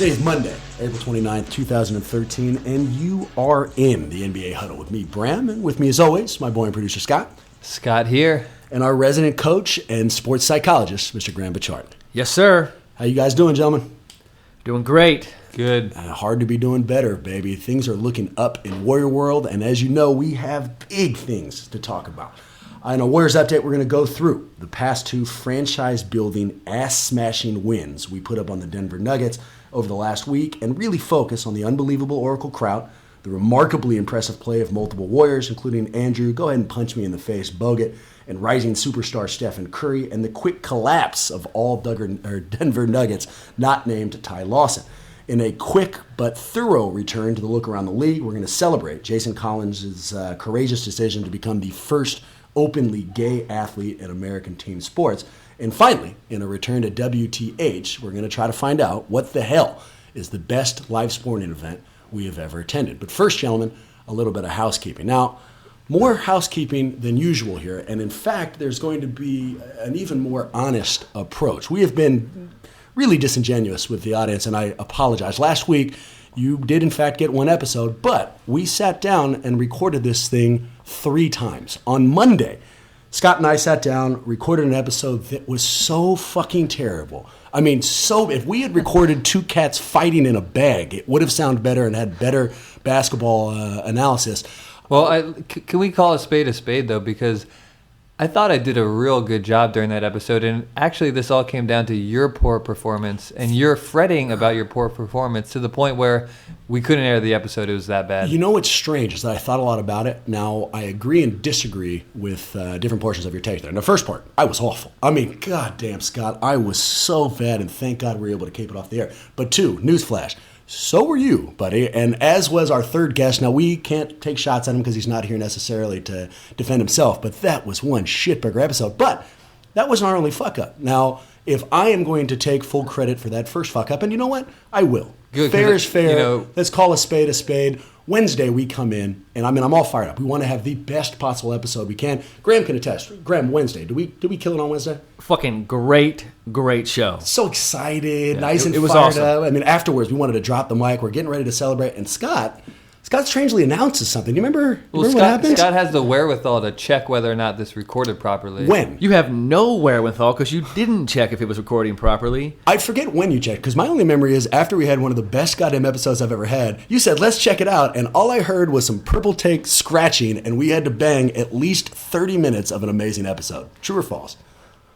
Today is Monday, April 29th, 2013, and you are in the NBA Huddle with me, Bram, and with me as always, my boy and producer, Scott. Scott here. And our resident coach and sports psychologist, Mr. Graham Bichard. Yes, sir. How you guys doing, gentlemen? Doing great. Good. Hard to be doing better, baby. Things are looking up in Warrior World, and as you know, we have big things to talk about. In a Warriors update, we're going to go through the past two franchise-building, ass-smashing wins we put up on the Denver Nuggets over the last week and really focus on the unbelievable Oracle crowd, the remarkably impressive play of multiple Warriors, including Andrew, go ahead and punch me in the face, Bogut, and rising superstar Stephen Curry, and the quick collapse of all Denver Nuggets not named Ty Lawson. In a quick but thorough return to the look around the league, we're going to celebrate Jason Collins' courageous decision to become the first openly gay athlete in American team sports. And finally, in a return to WTH, we're going to try to find out what the hell is the best live sporting event we have ever attended. But first, gentlemen, a little bit of housekeeping. Now, more housekeeping than usual here, and in fact, there's going to be an even more honest approach. We have been really disingenuous with the audience, and I apologize. Last week, you did in fact get one episode, but we sat down and recorded this thing 3 times. On Monday, Scott and I sat down, recorded an episode that was so fucking terrible. I mean, if we had recorded two cats fighting in a bag, it would have sounded better and had better basketball analysis. Well, can we call a spade, though? Because I thought I did a real good job during that episode, and actually this all came down to your poor performance, and you're fretting about your poor performance to the point where we couldn't air the episode. It was that bad. You know what's strange is that I thought a lot about it. Now, I agree and disagree with different portions of your take there. In the first part, I was awful. I mean, goddamn, Scott, I was so bad, and thank God we were able to keep it off the air. But 2, newsflash, so were you, buddy, and as was our third guest. Now, we can't take shots at him because he's not here necessarily to defend himself, but that was one shitburger episode. But that wasn't our only fuck-up. Now, if I am going to take full credit for that first fuck-up, and you know what? I will. Good, fair is fair. You know, let's call a spade a spade. Wednesday, we come in, and I'm all fired up. We want to have the best possible episode we can. Graham can attest. Graham, Wednesday, did we kill it on Wednesday? Fucking great show. So excited, nice and it was fired awesome. up. I mean, afterwards, we wanted to drop the mic. We're getting ready to celebrate, and Scott strangely announces something. Do you remember what happened? Scott has the wherewithal to check whether or not this recorded properly. When? You have no wherewithal because you didn't check if it was recording properly. I forget when you checked, because my only memory is after we had one of the best goddamn episodes I've ever had, you said, let's check it out, and all I heard was some purple tape scratching, and we had to bang at least 30 minutes of an amazing episode. True or false?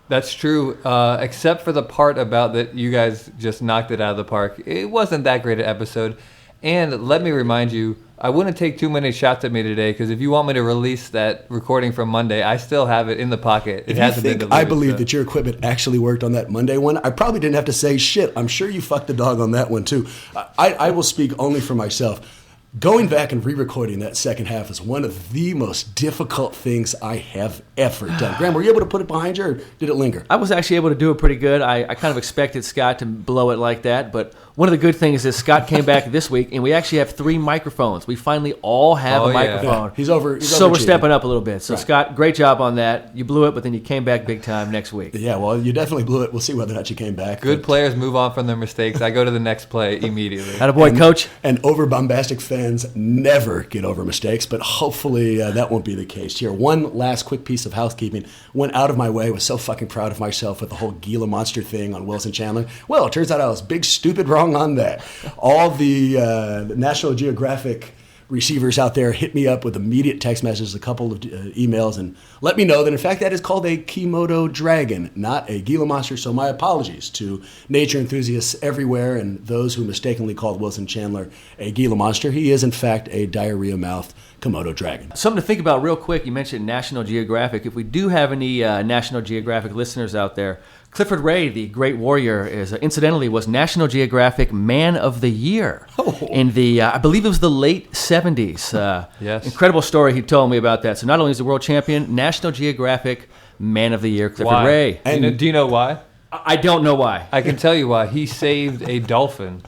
That's true, except for the part about that you guys just knocked it out of the park. It wasn't that great an episode. And let me remind you, I wouldn't take too many shots at me today, because if you want me to release that recording from Monday, I still have it in the pocket. It hasn't been deleted. I believe that your equipment actually worked on that Monday one, I probably didn't have to say shit. I'm sure you fucked the dog on that one too. I will speak only for myself. Going back and re-recording that second half is one of the most difficult things I have ever done. Graham, were you able to put it behind you, or did it linger? I was actually able to do it pretty good. I kind of expected Scott to blow it like that, but one of the good things is Scott came back this week, and we actually have 3 microphones. We finally all have a microphone. Yeah. He's over. So we're stepping up a little bit. So right. Scott, great job on that. You blew it, but then you came back big time next week. Yeah, well, you definitely blew it. We'll see whether or not you came back. Good players move on from their mistakes. I go to the next play immediately. Attaboy, coach. And over-bombastic fans never get over mistakes, but hopefully that won't be the case here. One last quick piece of housekeeping. Went out of my way. Was so fucking proud of myself with the whole Gila Monster thing on Wilson Chandler. Well, it turns out I was big stupid wrong on that. All the National Geographic receivers out there hit me up with immediate text messages, a couple of emails, and let me know that in fact that is called a Komodo dragon, not a Gila monster. So my apologies to nature enthusiasts everywhere and those who mistakenly called Wilson Chandler a Gila monster. He is in fact a diarrhea-mouthed Komodo dragon. Something to think about real quick. You mentioned National Geographic. If we do have any National Geographic listeners out there, Clifford Ray, the great warrior, incidentally was National Geographic Man of the Year in the, I believe it was the late 70s. Yes. Incredible story he told me about that. So not only is he the world champion, National Geographic Man of the Year, Clifford Ray. And do you know why? I don't know why. I can tell you why. He saved a dolphin.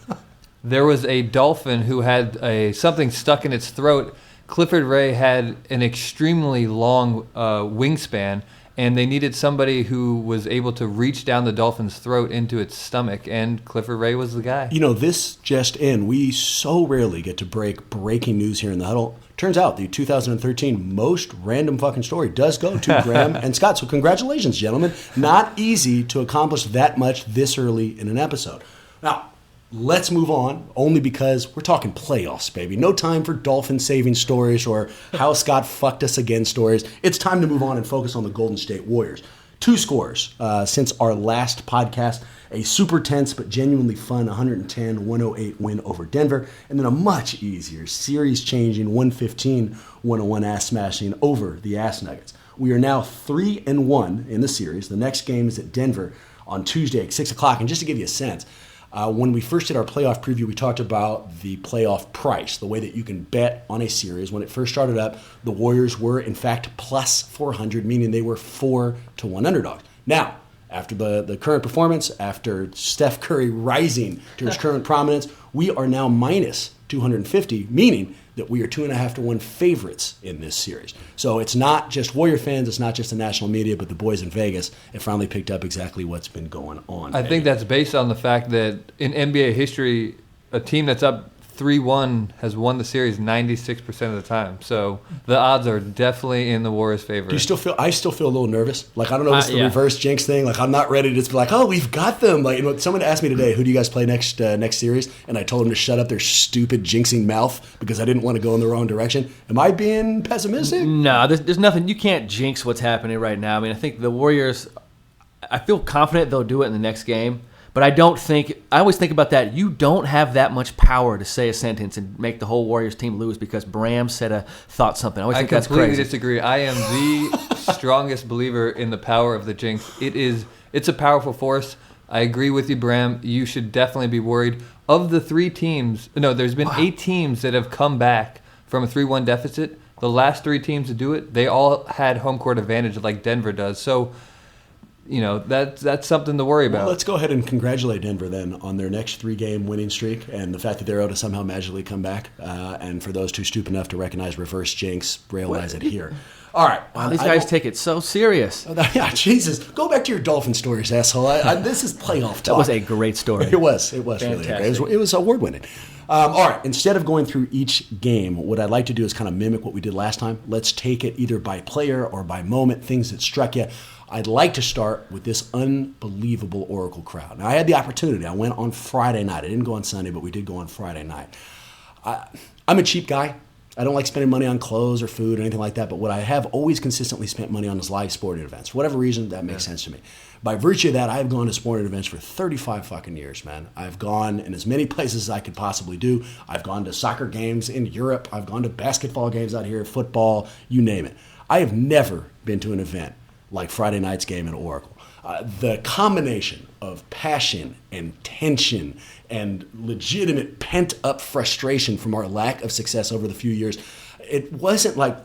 There was a dolphin who had something stuck in its throat. Clifford Ray had an extremely long wingspan, and they needed somebody who was able to reach down the Dolphins' throat into its stomach, and Clifford Ray was the guy. You know, this just in, we so rarely get to break breaking news here in the Huddle. Turns out the 2013 most random fucking story does go to Graham and Scott. So congratulations, gentlemen. Not easy to accomplish that much this early in an episode. Now, let's move on, only because we're talking playoffs, baby. No time for Dolphin saving stories or how Scott fucked us again stories. It's time to move on and focus on the Golden State Warriors. 2 scores since our last podcast. A super tense but genuinely fun 110-108 win over Denver, and then a much easier series-changing 115-101 ass-smashing over the Ass Nuggets. We are now 3-1 in the series. The next game is at Denver on Tuesday at 6 o'clock. And just to give you a sense, when we first did our playoff preview, we talked about the playoff price, the way that you can bet on a series. When it first started up, the Warriors were, in fact, plus 400, meaning they were 4-1 underdogs. Now, after the current performance, after Steph Curry rising to his current prominence, we are now minus 250, meaning that we are 2.5-1 favorites in this series. So it's not just Warrior fans, it's not just the national media, but the boys in Vegas have finally picked up exactly what's been going on. I think that's based on the fact that in NBA history, a team that's up 3-1 has won the series 96% of the time. So the odds are definitely in the Warriors' favor. Do you still feel? I still feel a little nervous. Like, I don't know if it's the reverse jinx thing. Like, I'm not ready to just be like, oh, we've got them. Like, you know, someone asked me today, who do you guys play next series? And I told them to shut up their stupid jinxing mouth because I didn't want to go in the wrong direction. Am I being pessimistic? No, there's nothing. You can't jinx what's happening right now. I mean, I think the Warriors, I feel confident they'll do it in the next game. But I always think about that. You don't have that much power to say a sentence and make the whole Warriors team lose because Bram thought something. I always think that's crazy. I completely disagree. I am the strongest believer in the power of the jinx. It's a powerful force. I agree with you, Bram. You should definitely be worried. Of the 3 teams, there's been 8 teams that have come back from a 3-1 deficit. The last 3 teams to do it, they all had home court advantage like Denver does. So, that's something to worry about. Well, let's go ahead and congratulate Denver then on their next 3-game winning streak and the fact that they're able to somehow magically come back. And for those too stupid enough to recognize reverse jinx, realize it here. All right. Wow, these guys take it so serious. Yeah, Jesus. Go back to your Dolphin stories, asshole. This is playoff talk. That was a great story. It was really great. It was award-winning. All right. Instead of going through each game, what I'd like to do is kind of mimic what we did last time. Let's take it either by player or by moment, things that struck you. I'd like to start with this unbelievable Oracle crowd. Now, I had the opportunity. I went on Friday night. I didn't go on Sunday, but we did go on Friday night. I'm a cheap guy. I don't like spending money on clothes or food or anything like that, but what I have always consistently spent money on is live sporting events. For whatever reason, that makes sense to me. By virtue of that, I have gone to sporting events for 35 fucking years, man. I've gone in as many places as I could possibly do. I've gone to soccer games in Europe. I've gone to basketball games out here, football, you name it. I have never been to an event like Friday night's game at Oracle. The combination of passion and tension and legitimate pent-up frustration from our lack of success over the few years, it wasn't like...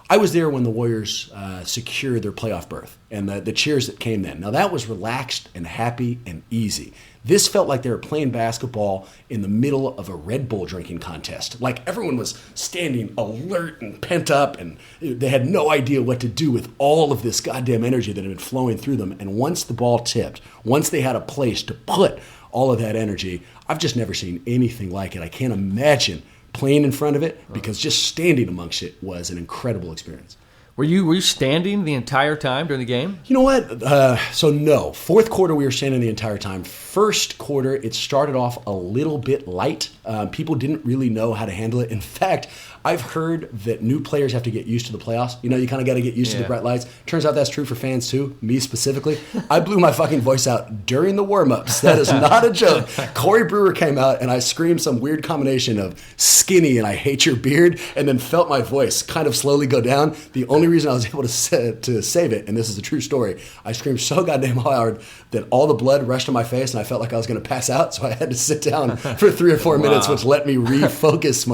I was there when the Warriors secured their playoff berth and the cheers that came then. Now, that was relaxed and happy and easy. This felt like they were playing basketball in the middle of a Red Bull drinking contest. Like everyone was standing alert and pent up and they had no idea what to do with all of this goddamn energy that had been flowing through them. And once the ball tipped, once they had a place to put all of that energy, I've just never seen anything like it. I can't imagine playing in front of it because just standing amongst it was an incredible experience. Were you standing the entire time during the game? You know what? So no. Fourth quarter, we were standing the entire time. First quarter, it started off a little bit light. People didn't really know how to handle it. In fact, I've heard that new players have to get used to the playoffs. You kind of got to get used to the bright lights. Turns out that's true for fans too, me specifically. I blew my fucking voice out during the warm-ups. That is not a joke. Corey Brewer came out and I screamed some weird combination of skinny and I hate your beard and then felt my voice kind of slowly go down. The only reason I was able to save it, and this is a true story, I screamed so goddamn hard that all the blood rushed to my face and I felt like I was going to pass out, so I had to sit down for 3 or 4 minutes, which let me refocus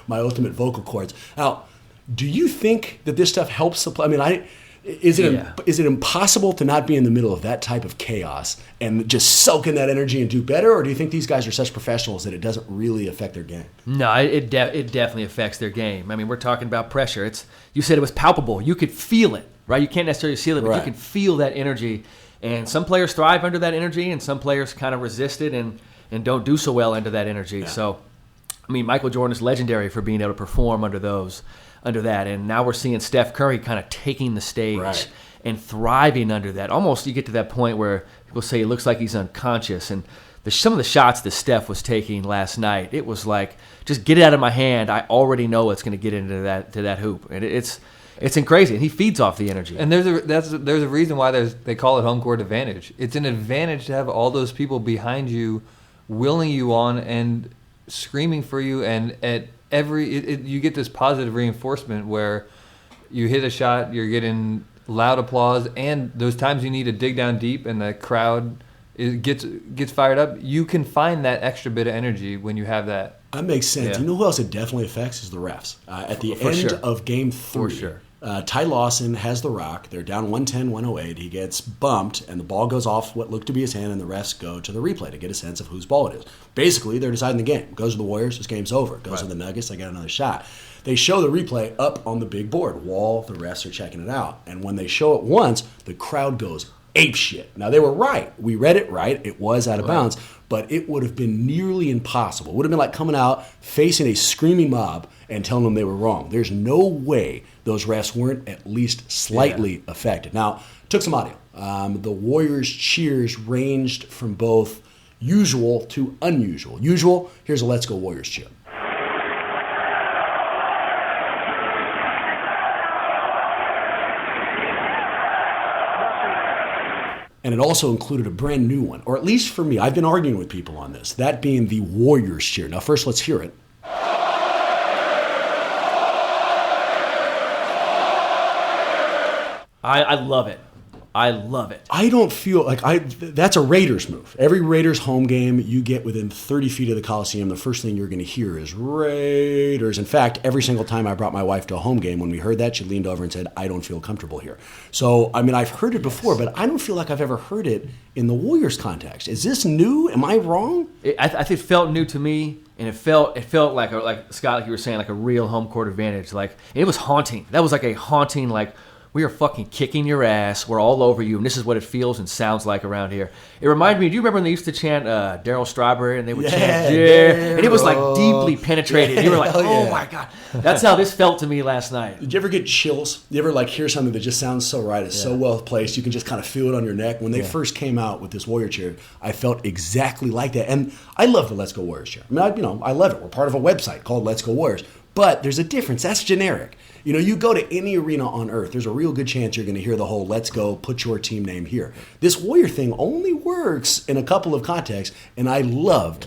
my ultimate vocal cords. Now, do you think that this stuff helps? Is it impossible to not be in the middle of that type of chaos and just soak in that energy and do better? Or do you think these guys are such professionals that it doesn't really affect their game? No, it definitely affects their game. I mean, we're talking about pressure. You said it was palpable. You could feel it right? You can't necessarily see it, but you can feel that energy. And some players thrive under that energy, and some players kind of resist it and don't do so well under that energy. Yeah. So, I mean, Michael Jordan is legendary for being able to perform under that. And now we're seeing Steph Curry kind of taking the stage and thriving under that. Almost you get to that point where people say it looks like he's unconscious. And some of the shots that Steph was taking last night, it was like, just get it out of my hand. I already know it's going to get into that hoop. And it's crazy, and he feeds off the energy. And there's a reason why they call it home court advantage. It's an advantage to have all those people behind you, willing you on and screaming for you. And at you get this positive reinforcement where you hit a shot, you're getting loud applause, and those times you need to dig down deep and the crowd gets fired up. You can find that extra bit of energy when you have that. That makes sense. Yeah. You know who else it definitely affects is the refs. At the end of Game 3, For sure. Ty Lawson has the rock. They're down 110-108. He gets bumped, and the ball goes off what looked to be his hand, and the refs go to the replay to get a sense of whose ball it is. Basically, they're deciding the game. Goes to the Warriors, this game's over. Goes to the Nuggets, they got another shot. They show the replay up on the big board. Wall, the refs are checking it out. And when they show it once, the crowd goes ape shit. Now, they were right. We read it right. It was out of bounds. But it would have been nearly impossible. It would have been like coming out, facing a screaming mob, and telling them they were wrong. There's no way those refs weren't at least slightly affected. Now, took some audio. The Warriors' cheers ranged from both usual to unusual. Usual, here's a Let's Go Warriors cheer. And it also included a brand new one, or at least for me, I've been arguing with people on this, that being the Warriors cheer. Now, first, let's hear it. I love it. I love it. I don't feel like that's a Raiders move. Every Raiders home game, you get within 30 feet of the Coliseum, the first thing you're going to hear is Raiders. In fact, every single time I brought my wife to a home game, when we heard that, she leaned over and said, I don't feel comfortable here. So, I mean, I've heard it before, but I don't feel like I've ever heard it in the Warriors context. Is this new? Am I wrong? I think it felt new to me, and it felt like Scott, like you were saying, like a real home court advantage. Like, it was haunting. That was like a haunting, like, we are fucking kicking your ass. We're all over you, and this is what it feels and sounds like around here. It reminded me, do you remember when they used to chant Daryl Strawberry, and they would chant, yeah, and it was like deeply penetrated. You were like, oh my God. That's how this felt to me last night. Did you ever get chills? You ever like hear something that just sounds so right, it's so well placed, you can just kind of feel it on your neck? When they first came out with this Warrior cheer, I felt exactly like that. And I love the Let's Go Warriors cheer. I mean, I love it. We're part of a website called Let's Go Warriors. But there's a difference. That's generic. You know, you go to any arena on earth, there's a real good chance you're going to hear the whole let's go, put your team name here. This Warrior thing only works in a couple of contexts, and I loved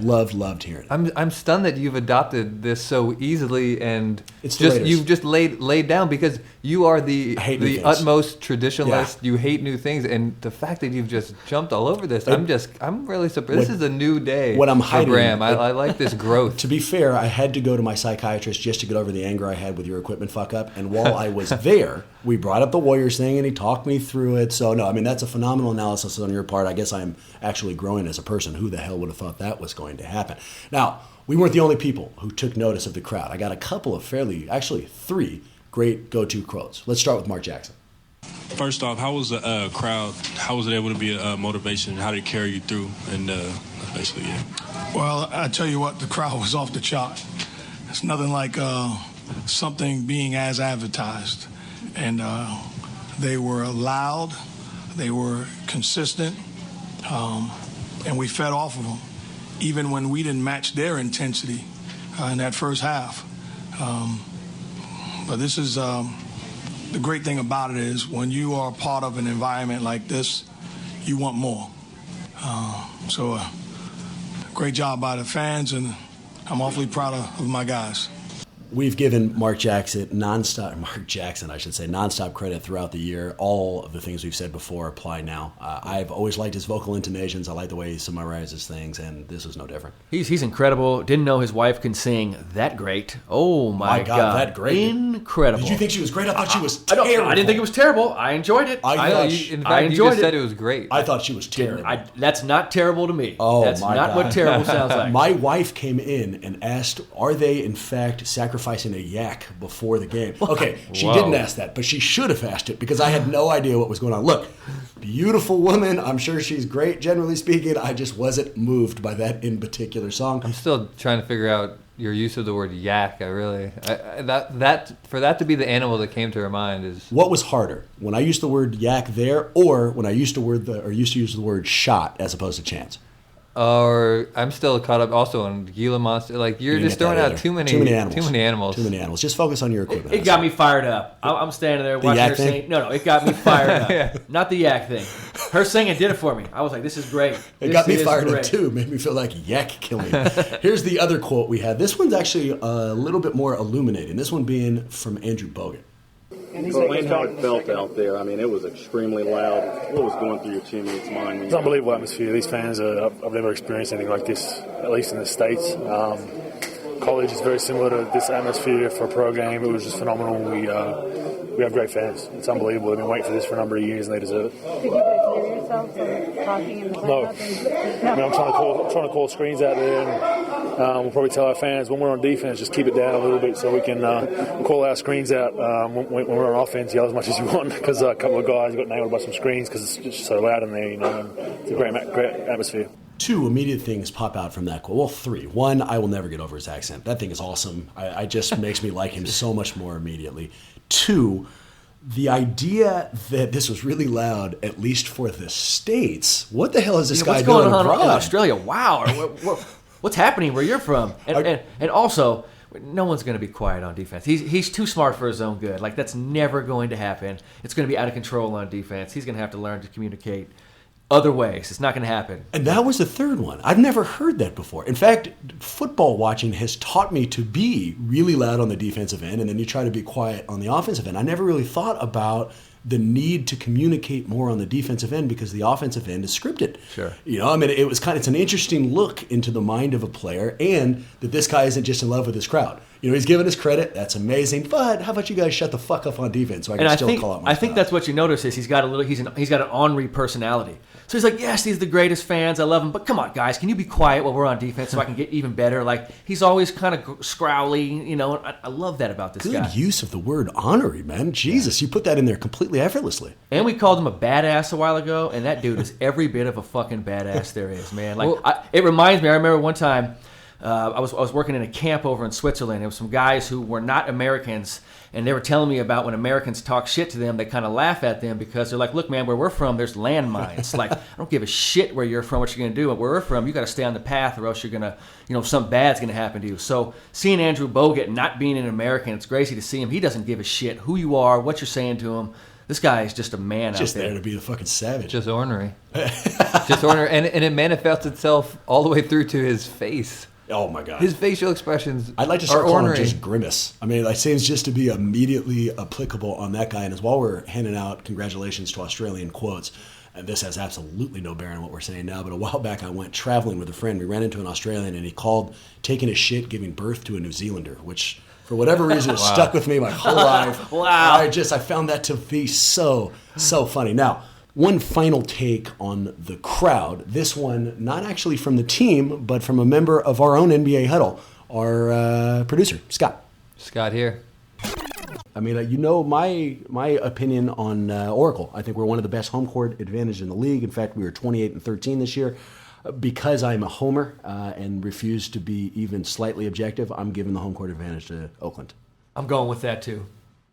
hearing it. I'm stunned that you've adopted this so easily, and you've just laid down, because you are the utmost traditionalist. Yeah. You hate new things, and the fact that you've just jumped all over this, I'm really surprised. This is a new day. What I'm hiding, for Bram. I like this growth. To be fair, I had to go to my psychiatrist just to get over the anger I had with your equipment fuck up. And while I was there, we brought up the Warriors thing, and he talked me through it. So, no, I mean, that's a phenomenal analysis on your part. I guess I'm actually growing as a person. Who the hell would have thought that was going to happen? Now, we weren't the only people who took notice of the crowd. I got a couple of three great go-to quotes. Let's start with Mark Jackson. First off, how was the crowd? How was it able to be a motivation? How did it carry you through? And basically, yeah. Well, I tell you what, the crowd was off the chart. It's nothing like something being as advertised. And they were loud, they were consistent, and we fed off of them, even when we didn't match their intensity in that first half. But this is the great thing about it is when you are part of an environment like this, you want more. So great job by the fans, and I'm awfully proud of my guys. We've given Mark Jackson nonstop credit throughout the year. All of the things we've said before apply now. I've always liked his vocal intonations. I like the way he summarizes things, and this was no different. He's incredible. Didn't know his wife can sing that great. Oh my God, that great! Incredible. Did you think she was great? I thought she was terrible. I didn't think it was terrible. I enjoyed it. In fact, you just said it was great. I thought she was terrible. That's not terrible to me. Oh, that's my not God. what terrible sounds like. My wife came in and asked, "Are they in fact sacrificing sacrificing a yak before the game? Okay, she Whoa. didn't ask that, but she should have asked it because I had no idea what was going on. Look, beautiful woman. I'm sure she's great, generally speaking. I just wasn't moved by that in particular song. I'm still trying to figure out your use of the word yak. That for that to be the animal that came to her mind is. What was harder, when I used the word yak there, or when I used to use the word shot as opposed to chance? Or I'm still caught up also on Gila Monster. Like you're just throwing out too many animals. Too many animals. Just focus on your equipment. It got me fired up. I'm standing there watching her sing. No, it got me fired up. Yeah. Not the yak thing. Her singing did it for me. I was like, this is great. It got me fired up too. Made me feel like yak killing. Here's the other quote we had. This one's actually a little bit more illuminating. This one being from Andrew Bogut. Explain how it felt out there. I mean, it was extremely loud. What was going through your teammates' mind? It's an unbelievable atmosphere. These fans, I've never experienced anything like this, at least in the States. College is very similar to this atmosphere for a pro game. It was just phenomenal. We have great fans. It's unbelievable. They've been waiting for this for a number of years, and they deserve it. Did you guys hear yourself talking in the No. I mean, I'm trying to call screens out there, and we'll probably tell our fans when we're on defense, just keep it down a little bit so we can call our screens out when we're on offense. Yell as much as you want because a couple of guys got nailed by some screens because it's just so loud in there. And it's a great atmosphere. Two immediate things pop out from that quote. Well, three. One, I will never get over his accent. That thing is awesome. I just makes me like him so much more immediately. Two, the idea that this was really loud, at least for the States. What the hell is this guy doing abroad? What's going on in Australia? Wow. What's happening where you're from? And also, no one's going to be quiet on defense. He's too smart for his own good. Like, that's never going to happen. It's going to be out of control on defense. He's going to have to learn to communicate other ways. It's not going to happen. And that was the third one. I've never heard that before. In fact, football watching has taught me to be really loud on the defensive end, and then you try to be quiet on the offensive end. I never really thought about the need to communicate more on the defensive end because the offensive end is scripted. Sure. I mean, it's an interesting look into the mind of a player, and that this guy isn't just in love with his crowd. He's giving us credit. That's amazing. But how about you guys shut the fuck up on defense so I can still call out my I think that's what you notice is he's got an ornery personality. So he's like, yes, these are the greatest fans. I love them. But come on, guys, can you be quiet while we're on defense so I can get even better? Like, he's always kind of scrowly, I love that about this guy. Good use of the word ornery, man. Jesus, you put that in there completely effortlessly. And we called him a badass a while ago, and that dude is every bit of a fucking badass there is, man. Like, it reminds me, I remember one time, I was working in a camp over in Switzerland. There were some guys who were not Americans, and they were telling me about when Americans talk shit to them, they kind of laugh at them because they're like, look, man, where we're from, there's landmines. Like, I don't give a shit where you're from, what you're going to do. But where we're from, you got to stay on the path or else you're going to, something bad's going to happen to you. So seeing Andrew Bogut not being an American, it's crazy to see him. He doesn't give a shit who you are, what you're saying to him. This guy is just a man just out there. Just there to be a fucking savage. Just ornery. Just ornery. And it manifests itself all the way through to his face. Oh my God! His facial expressions. I'd like to start calling him just Grimace. I mean, it seems just to be immediately applicable on that guy. And as while we're handing out congratulations to Australian quotes, and this has absolutely no bearing on what we're saying now, but a while back I went traveling with a friend. We ran into an Australian, and he called taking a shit giving birth to a New Zealander, which for whatever reason has stuck with me my whole life. Wow! I found that to be so funny. Now, one final take on the crowd. This one, not actually from the team, but from a member of our own NBA Huddle, our producer, Scott. Scott here. I mean, my opinion on Oracle. I think we're one of the best home court advantage in the league. In fact, we were 28-13 this year. Because I'm a homer and refuse to be even slightly objective, I'm giving the home court advantage to Oakland. I'm going with that too.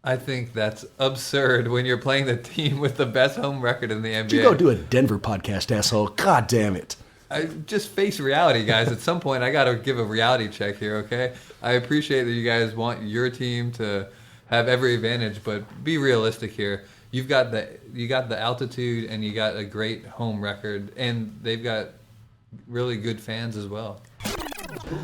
I think that's absurd when you're playing the team with the best home record in the NBA. You go do a Denver podcast, asshole. God damn it. I just face reality, guys. At some point, I got to give a reality check here, okay? I appreciate that you guys want your team to have every advantage, but be realistic here. You got the altitude, and you got a great home record, and they've got really good fans as well.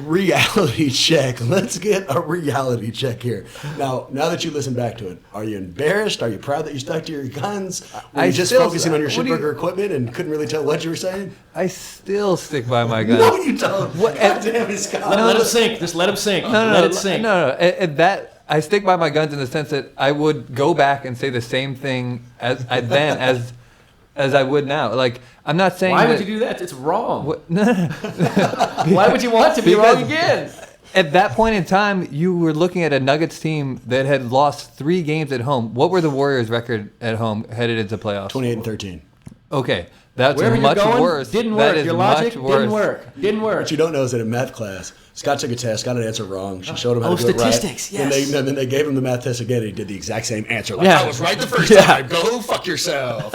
Reality check. Let's get a reality check here. Now that you listen back to it, are you embarrassed? Are you proud that you stuck to your guns? Were you just focusing on your shipburger equipment and couldn't really tell what you were saying? I still stick by my guns. No, you don't. What? God damn it, Scott. Let him sink. Just let him sink. Let it sink. No. I stick by my guns in the sense that I would go back and say the same thing as I would now. Like, I'm not saying. Why would you do that? It's wrong. No. Why would you want to be wrong again? At that point in time, you were looking at a Nuggets team that had lost 3 games at home. What were the Warriors' record at home headed into playoffs? 28-13. Okay, that's Wherever much you're going, worse. didn't That work. is Your logic much worse. didn't work. What you don't know is that in math class, Scott took a test, got an answer wrong. She showed him how Oh, to do statistics, it right. yes. Then they gave him the math test again, and he did the exact same answer. Like, Yeah. I was right the first time. Go fuck yourself.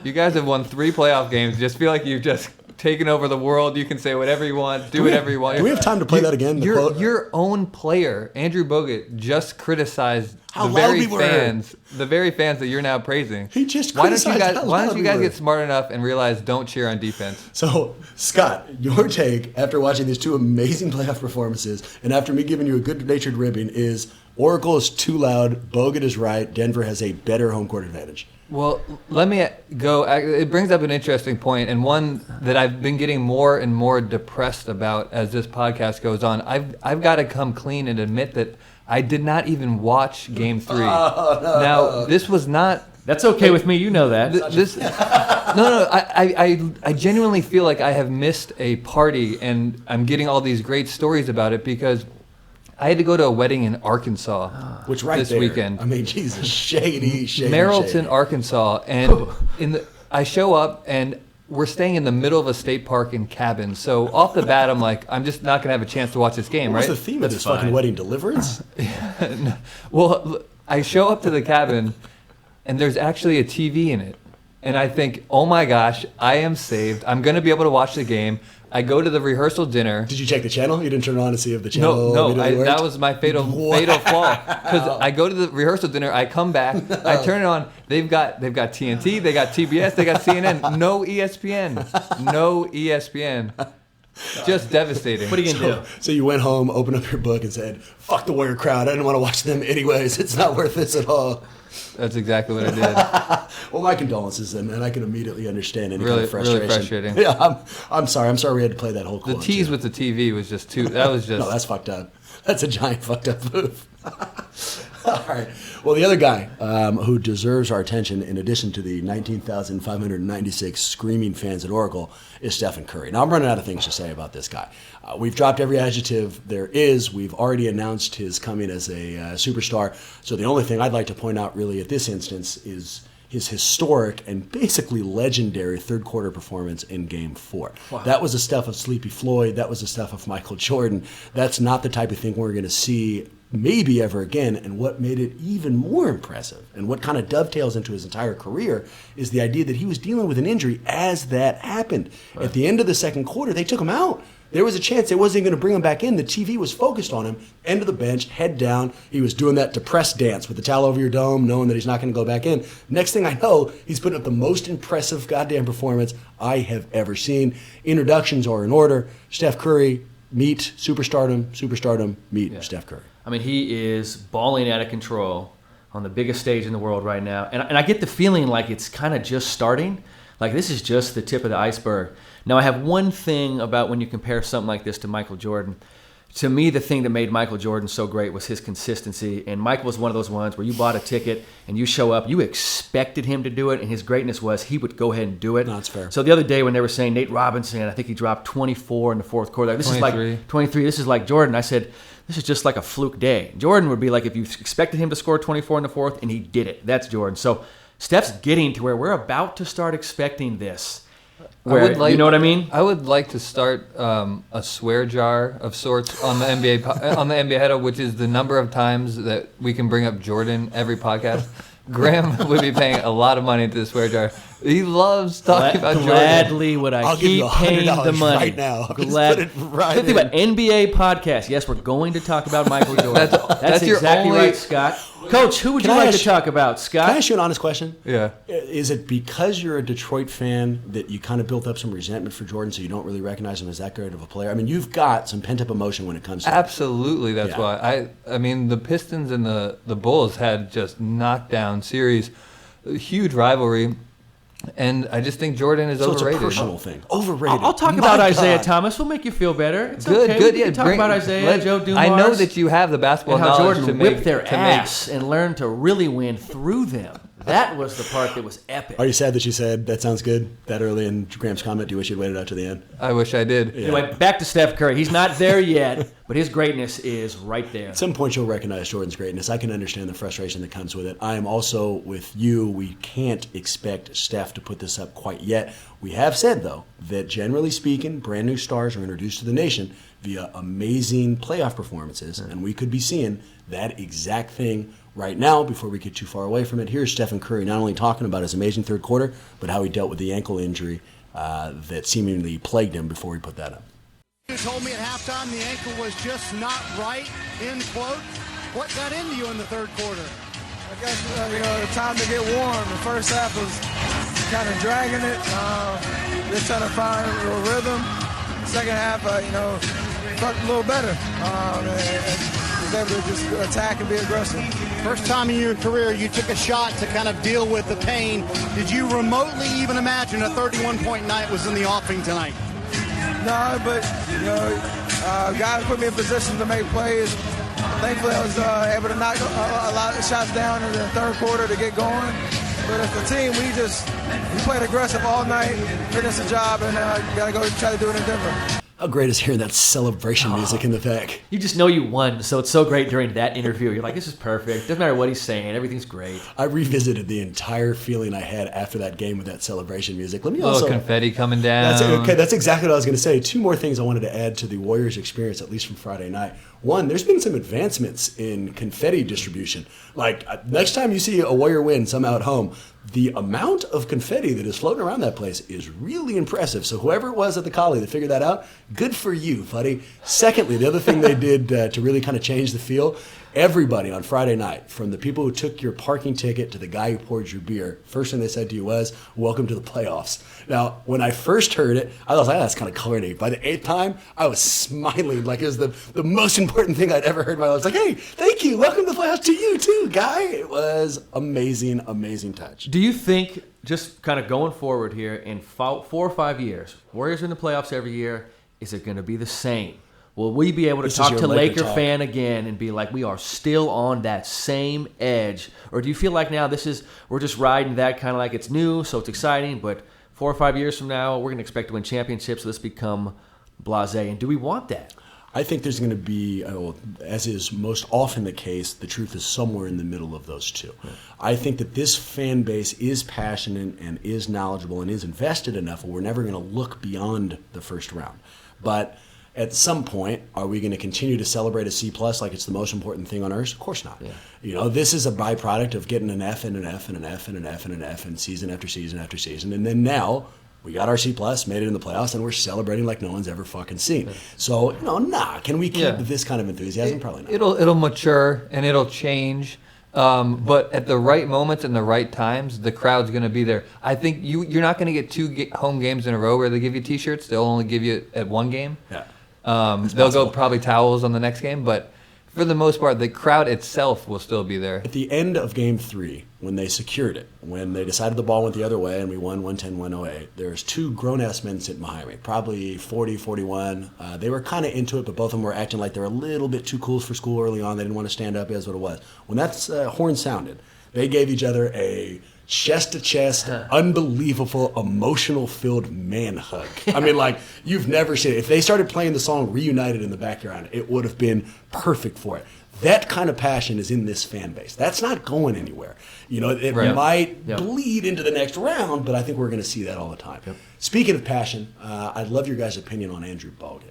You guys have won 3 playoff games. Just feel like you've just taken over the world. You can say whatever you want, do whatever you want. Do we have time to play that again? The quote? Your own player, Andrew Bogut, just criticized How the loud very we were. fans that you're now praising. He just why don't you criticized guys how Why don't loud you we guys were. get smart enough and realize don't cheer on defense? So, Scott, your take after watching these 2 amazing playoff performances and after me giving you a good-natured ribbing is Oracle is too loud, Bogut is right, Denver has a better home court advantage. Well, let me go. It brings up an interesting point, and one that I've been getting more and more depressed about as this podcast goes on. I've got to come clean and admit that I did not even watch Game 3. Now, this was not. That's okay with me. You know that. I genuinely feel like I have missed a party, and I'm getting all these great stories about it because I had to go to a wedding in Arkansas Which right this there, weekend. I mean, Jesus, shady. Marylton, Arkansas, and I show up and we're staying in the middle of a state park in cabins. So off the bat, I'm like, I'm just not gonna have a chance to watch this game, What's right? the theme of this fucking wedding? Deliverance? Well, I show up to the cabin, and there's actually a TV in it, and I think, oh my gosh, I am saved. I'm gonna be able to watch the game. I go to the rehearsal dinner. Did you check the channel? You didn't turn it on to see if the channel No, immediately worked? that was my fatal flaw. Because I go to the rehearsal dinner, I come back, I turn it on. They've got TNT, they got TBS, they got CNN. No ESPN, no ESPN. Just devastating. What are you gonna do? So you went home, opened up your book, and said, "Fuck the Warrior crowd. I didn't want to watch them anyways. It's not worth this at all." That's exactly what I did. Well, my condolences, and I can immediately understand any kind Really, of frustration. really frustrating. Yeah, I'm sorry. I'm sorry we had to play that whole The quote. tease too. with the TV was just too. That was just. No, that's fucked up. That's a giant fucked up move. All right. Well, the other guy who deserves our attention, in addition to the 19,596 screaming fans at Oracle, is Stephen Curry. Now, I'm running out of things to say about this guy. We've dropped every adjective there is. We've already announced his coming as a superstar. So the only thing I'd like to point out really at this instance is his historic and basically legendary third quarter performance in Game 4. Wow. That was the stuff of Sleepy Floyd. That was the stuff of Michael Jordan. That's not the type of thing we're going to see maybe ever again. And what made it even more impressive and what kind of dovetails into his entire career is the idea that he was dealing with an injury as that happened. Right. At the end of the second quarter, they took him out. There was a chance they wasn't going to bring him back in. The TV was focused on him. End of the bench, head down. He was doing that depressed dance with the towel over your dome, knowing that he's not going to go back in. Next thing I know, he's putting up the most impressive goddamn performance I have ever seen. Introductions are in order. Steph Curry, meet superstardom, meet Steph Curry. I mean, he is balling out of control on the biggest stage in the world right now. And I get the feeling like it's kind of just starting. Like this is just the tip of the iceberg. Now, I have one thing about when you compare something like this to Michael Jordan. To me, the thing that made Michael Jordan so great was his consistency. And Michael was one of those ones where you bought a ticket and you show up, you expected him to do it, and his greatness was he would go ahead and do it. No, that's fair. So the other day when they were saying Nate Robinson, I think he dropped 24 in the fourth quarter. This 23. is like 23. This is like Jordan. I said, this is just like a fluke day. Jordan would be like if you expected him to score 24 in the fourth and he did it. That's Jordan. So Steph's getting to where we're about to start expecting this. Where, you know what I mean? I would like to start a swear jar of sorts on the NBA Huddle, which is the number of times that we can bring up Jordan every podcast. Graham would be paying a lot of money into the swear jar. He loves talking about Jordan. Gladly would I I'll give keep you paying the $100 money. right now. I'll just Glad. put it right Think about NBA podcast. Yes, we're going to talk about Michael Jordan. That's your exactly only- right, Scott. Coach, who would you Can I like to ask- talk about, Scott? Can I ask you an honest question? Yeah. Is it because you're a Detroit fan that you kind of built up some resentment for Jordan so you don't really recognize him as that great of a player? I mean, you've got some pent-up emotion when it comes to that. Absolutely, that's Yeah. why. I mean, the Pistons and the Bulls had just knockdown series, a huge rivalry, and I just think Jordan is So overrated. it's a personal thing. Overrated. I'll talk My about God. Isaiah Thomas. We'll make you feel better. It's Good, okay. good. We Yeah, can talk about Isaiah, Joe Dumars. I know that you have the basketball and how knowledge Jordan to make whipped their ass and learned to really win through them. That was the part that was epic. Are you sad that you said that sounds good that early in Graham's comment? Do you wish you'd waited out to the end? I wish I did. Yeah. Anyway, back to Steph Curry. He's not there yet, but his greatness is right there. At some point, you'll recognize Jordan's greatness. I can understand the frustration that comes with it. I am also with you. We can't expect Steph to put this up quite yet. We have said, though, that generally speaking, brand new stars are introduced to the nation via amazing playoff performances, and we could be seeing that exact thing right now before we get too far away from it. Here's Stephen Curry not only talking about his amazing third quarter, but how he dealt with the ankle injury that seemingly plagued him before he put that up. You told me at halftime the ankle was just not right, end quote. What got into you in the third quarter? I guess, the time to get warm. The first half was kind of dragging it, just trying to find a little rhythm. Second half, felt a little better. Was able to just attack and be aggressive. First time in your career you took a shot to kind of deal with the pain. Did you remotely even imagine a 31-point night was in the offing tonight? No, but, guys put me in position to make plays. Thankfully, I was able to knock a lot of shots down in the third quarter to get going. But as a team, we played aggressive all night, finished the job, and got to go try to do it in Denver. How great is hearing that celebration music in the back? You just know you won, so it's so great during that interview. You're like, this is perfect. Doesn't matter what he's saying. Everything's great. I revisited the entire feeling I had after that game with that celebration music. Let me Little confetti coming down. That's exactly what I was going to say. Two more things I wanted to add to the Warriors experience, at least from Friday night. One, there's been some advancements in confetti distribution. Like, next time you see a Warrior win somehow at home, the amount of confetti that is floating around that place is really impressive. So whoever it was at the Collie that figured that out, good for you, buddy. Secondly, the other thing they did to really kind of change the feel, everybody on Friday night, from the people who took your parking ticket to the guy who poured your beer, first thing they said to you was, welcome to the playoffs. Now, when I first heard it, I was like, that's kind of corny. By the 8th time, I was smiling like it was the most important thing I'd ever heard in my life. I was like, hey, thank you. Welcome to the playoffs to you too, guy. It was amazing, amazing touch. Do you think, just kind of going forward here, in 4 or 5 years, Warriors are in the playoffs every year, is it going to be the same? Will we be able to talk to Laker fan again and be like, we are still on that same edge? Or do you feel like now we're just riding that kind of like it's new, so it's exciting, but 4 or 5 years from now, we're going to expect to win championships, so let's become blasé. And do we want that? I think there's going to be, as is most often the case, the truth is somewhere in the middle of those two. Yeah. I think that this fan base is passionate and is knowledgeable and is invested enough where we're never going to look beyond the first round. But at some point, are we going to continue to celebrate a C+ like it's the most important thing on earth? Of course not. Yeah. This is a byproduct of getting an F and an F and an F and an F and an F and season after season after season. And then now we got our C+, made it in the playoffs, and we're celebrating like no one's ever fucking seen. Yeah. So, can we keep this kind of enthusiasm? Probably not. It'll mature and it'll change. But at the right moments and the right times, the crowd's going to be there. I think you're not going to get 2 home games in a row where they give you T-shirts. They'll only give you at one game. Yeah. They'll go probably towels on the next game, but for the most part, the crowd itself will still be there. At the end of Game 3, when they secured it, when they decided the ball went the other way and we won 110-108, there's 2 grown-ass men sitting behind me, probably 40, 41. They were kind of into it, but both of them were acting like they were a little bit too cool for school early on. They didn't want to stand up, is what it was. When that horn sounded, they gave each other a chest-to-chest, unbelievable, emotional-filled man hug. I mean, like, you've never seen it. If they started playing the song Reunited in the background, it would have been perfect for it. That kind of passion is in this fan base. That's not going anywhere. It might bleed into the next round, but I think we're going to see that all the time. Yep. Speaking of passion, I'd love your guys' opinion on Andrew Bogut.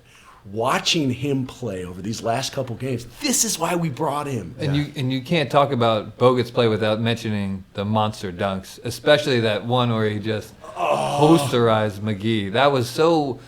Watching him play over these last couple games, this is why we brought him. And you can't talk about Bogut's play without mentioning the monster dunks, especially that one where he just posterized McGee. That was so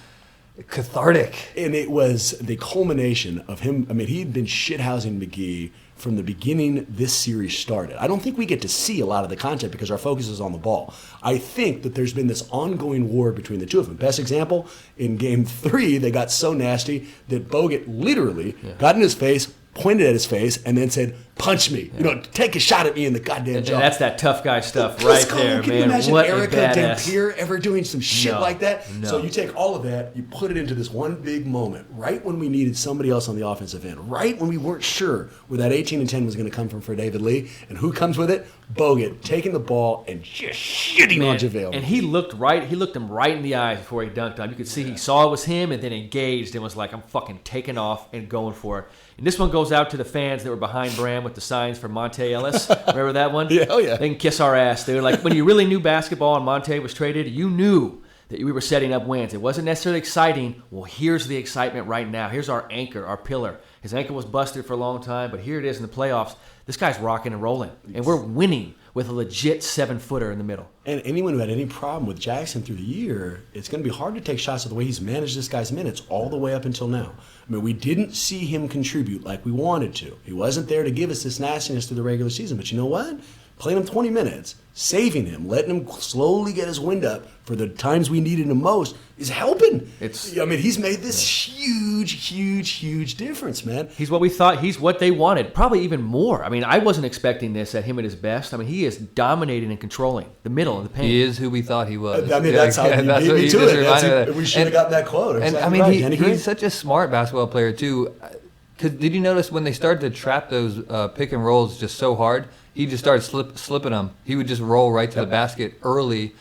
cathartic. And it was the culmination of him. I mean, he had been shithousing McGee from the beginning this series started. I don't think we get to see a lot of the content because our focus is on the ball. I think that there's been this ongoing war between the two of them. Best example, in Game 3, they got so nasty that Bogut literally got in his face, pointed at his face, and then said, punch me. Take a shot at me in the goddamn jaw. And that's that tough guy stuff Let's right go. there, Can man. you imagine What Erica a badass. Dampier ever doing some shit like that? No. So you take all of that, you put it into this one big moment, right when we needed somebody else on the offensive end, right when we weren't sure where that 18 and 10 was going to come from for David Lee, and who comes with it? Bogut taking the ball and just shitting on JaVale. And he looked him right in the eyes before he dunked on him. You could see he saw it was him and then engaged and was like, I'm fucking taking off and going for it. And this one goes out to the fans that were behind Bram with the signs for Monte Ellis. Remember that one? Yeah, oh yeah. They can kiss our ass. They were like, when you really knew basketball and Monte was traded, you knew that we were setting up wins. It wasn't necessarily exciting. Well, here's the excitement right now. Here's our anchor, our pillar. His ankle was busted for a long time, but here it is in the playoffs. This guy's rocking and rolling, and we're winning with a legit 7-footer in the middle. And anyone who had any problem with Jackson through the year, it's going to be hard to take shots at the way he's managed this guy's minutes all the way up until now. I mean, we didn't see him contribute like we wanted to. He wasn't there to give us this nastiness through the regular season. But you know what? Playing him 20 minutes, saving him, letting him slowly get his wind up for the times we needed him most is helping. He's made this huge difference, man. He's what we thought. He's what they wanted. Probably even more. I mean, I wasn't expecting this at him at his best. I mean, he is dominating and controlling the middle of the paint. He is who we thought he was. I mean, that's how you beat me to it. We should have got that quote. And exactly I mean, right. he's such a smart basketball player, too. Because did you notice when they started to trap those pick and rolls just so hard, he just started slipping them. He would just roll right to the basket early,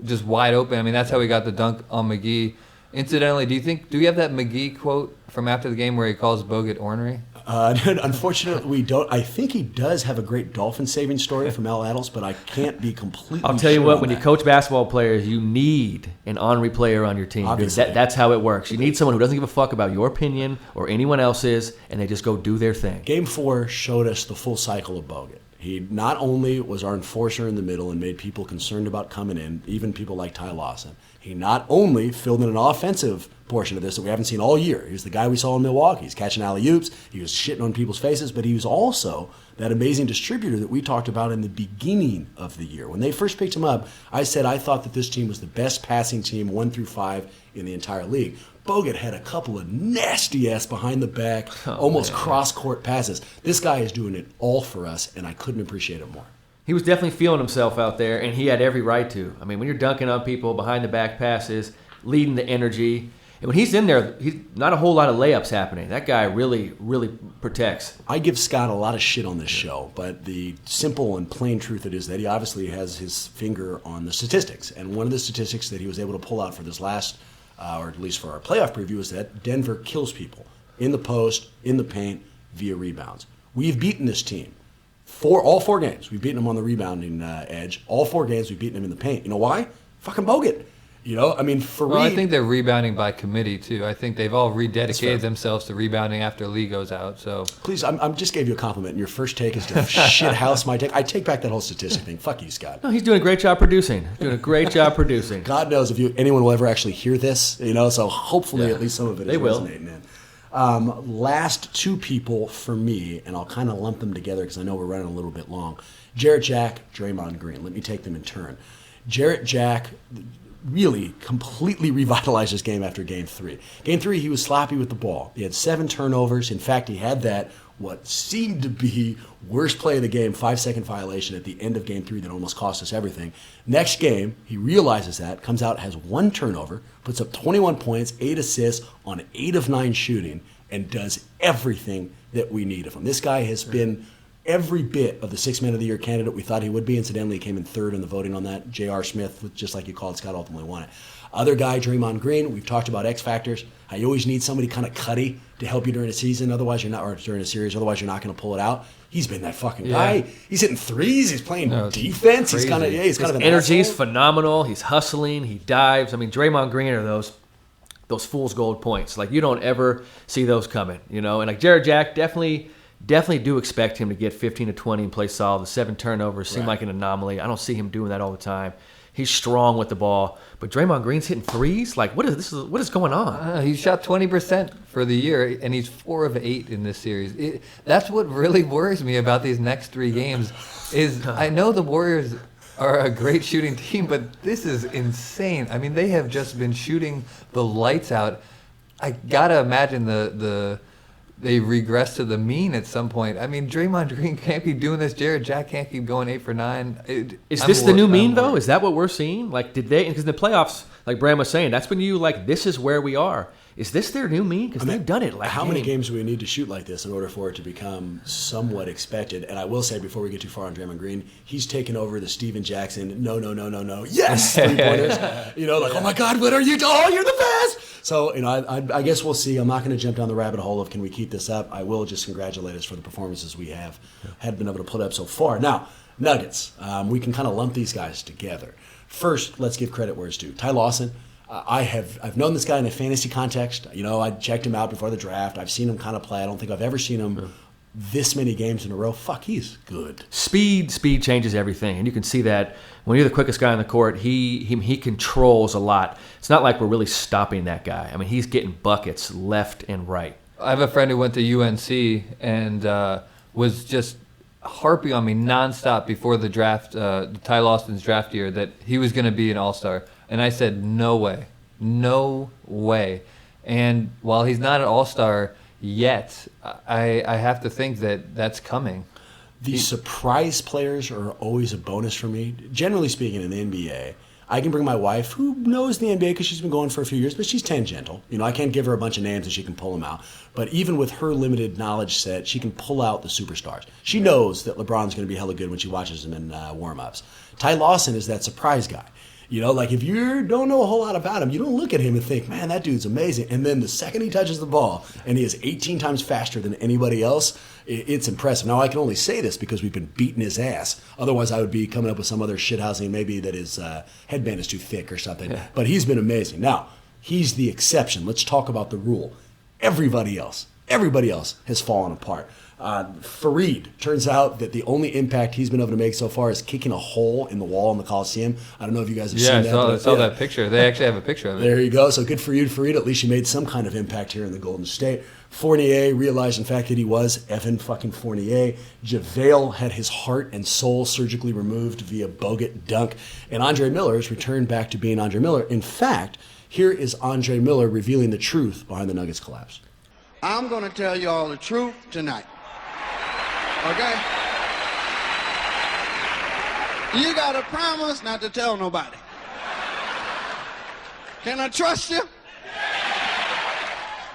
just wide open. I mean, that's how he got the dunk on McGee. Incidentally, do we have that McGee quote from after the game where he calls Bogut ornery? Unfortunately, we don't. I think he does have a great dolphin saving story from Al Adels, but I can't be completely I'll tell you sure what, on when that. you coach basketball players, you need an ornery player on your team. Obviously. That's how it works. You need someone who doesn't give a fuck about your opinion or anyone else's, and they just go do their thing. Game 4 showed us the full cycle of Bogut. He not only was our enforcer in the middle and made people concerned about coming in, even people like Ty Lawson. He not only filled in an offensive portion of this that we haven't seen all year. He was the guy we saw in Milwaukee. He's catching alley-oops. He was shitting on people's faces, but he was also that amazing distributor that we talked about in the beginning of the year. When they first picked him up, I said I thought that this team was the best passing team 1 through 5 in the entire league. Bogut had a couple of nasty-ass behind-the-back, almost cross-court passes. This guy is doing it all for us, and I couldn't appreciate it more. He was definitely feeling himself out there, and he had every right to. I mean, when you're dunking on people, behind-the-back passes, leading the energy, and when he's in there, he's not a whole lot of layups happening. That guy really protects. I give Scott a lot of shit on this show, but the simple and plain truth it is that he obviously has his finger on the statistics. And one of the statistics that he was able to pull out for this last, or at least for our playoff preview, is that Denver kills people in the post, in the paint, via rebounds. We've beaten this team. All 4 games, we've beaten them on the rebounding edge. All 4 games, we've beaten them in the paint. You know why? Fucking Bogut. I think they're rebounding by committee, too. I think they've all rededicated themselves to rebounding after Lee goes out. So please, I'm just gave you a compliment, and your first take is to shit house my take. I take back that whole statistic thing. Fuck you, Scott. No, he's doing a great job producing. God knows if anyone will ever actually hear this, so hopefully at least some of it is resonating in. Last 2 people for me, and I'll kind of lump them together because I know we're running a little bit long. Jarrett Jack, Draymond Green. Let me take them in turn. Jarrett Jack really completely revitalized his game after Game 3. Game 3, he was sloppy with the ball. He had 7 turnovers. In fact, he had that, what seemed to be worst play of the game, 5-second violation at the end of Game 3 that almost cost us everything. Next game, he realizes that, comes out, has 1 turnover, puts up 21 points, 8 assists on 8 of 9 shooting, and does everything that we need of him. This guy has been every bit of the 6th Man of the Year candidate we thought he would be. Incidentally, he came in 3rd in the voting on that. J.R. Smith, just like you called, Scott ultimately won it. Other guy, Draymond Green, we've talked about X factors. How you always need somebody kind of cutty to help you during a season, otherwise you're not, or during a series, otherwise you're not going to pull it out. He's been that fucking guy. He's hitting threes. He's playing defense. Crazy. He's kind of he's kind of an energy's asshole. phenomenal. He's hustling. He dives. I mean, Draymond Green are those fool's gold points. Like, you don't ever see those coming, And like Jarrett Jack, definitely do expect him to get 15 to 20 and play solid. The 7 turnovers seem like an anomaly. I don't see him doing that all the time. He's strong with the ball, but Draymond Green's hitting threes. Like, what is going on? He shot 20% for the year, and he's 4 of 8 in this series. That's what really worries me about these next 3 games. Is I know the Warriors are a great shooting team, but this is insane. I mean, they have just been shooting the lights out. I gotta imagine the they regress to the mean at some point. I mean, Draymond Green can't keep doing this. Jared Jack can't keep going 8 for 9. Is this the new mean, though? Is that what we're seeing? Like, did they? Because in the playoffs, like Bram was saying, that's when you like, this is where we are. Is this their new mean? Because they've done it. Like, how many games do we need to shoot like this in order for it to become somewhat expected? And I will say, before we get too far on Draymond Green, he's taken over the Steven Jackson, no, yes, three-pointers. Like, oh my God, what are you doing? Oh, you're the best. So, I guess we'll see. I'm not going to jump down the rabbit hole of can we keep this up. I will just congratulate us for the performances we had been able to put up so far. Now, Nuggets, we can kind of lump these guys together. First, let's give credit where it's due. Ty Lawson. I've known this guy in a fantasy context. I checked him out before the draft. I've seen him kind of play. I don't think I've ever seen him this many games in a row. Fuck, he's good. Speed changes everything, and you can see that when you're the quickest guy on the court. He controls a lot. It's not like we're really stopping that guy. I mean, he's getting buckets left and right. I have a friend who went to UNC and was just harping on me nonstop before the draft, Ty Lawson's draft year, that he was going to be an all-star. And I said, no way. No way. And while he's not an all-star yet, I have to think that that's coming. The surprise players are always a bonus for me. Generally speaking, in the NBA, I can bring my wife, who knows the NBA because she's been going for a few years, but she's tangential. I can't give her a bunch of names and she can pull them out. But even with her limited knowledge set, she can pull out the superstars. She knows that LeBron's going to be hella good when she watches him in warm-ups. Ty Lawson is that surprise guy. Like if you don't know a whole lot about him, you don't look at him and think, man, that dude's amazing. And then the second he touches the ball and he is 18 times faster than anybody else, it's impressive. Now, I can only say this because we've been beating his ass. Otherwise, I would be coming up with some other shithousing, maybe that his headband is too thick or something. Yeah. But he's been amazing. Now, he's the exception. Let's talk about the rule. Everybody else has fallen apart. Fareed, turns out that the only impact he's been able to make so far is kicking a hole in the wall in the Coliseum. I don't know if you guys have seen that. I saw that picture. They actually have a picture of it. There you go. So good for you, Fareed. At least you made some kind of impact here in the Golden State. Fournier realized, in fact, that he was Evan fucking Fournier. JaVale had his heart and soul surgically removed via Bogut dunk. And Andre Miller has returned back to being Andre Miller. In fact, here is Andre Miller revealing the truth behind the Nuggets collapse. I'm going to tell you all the truth tonight. Okay? You got to promise not to tell nobody. Can I trust you?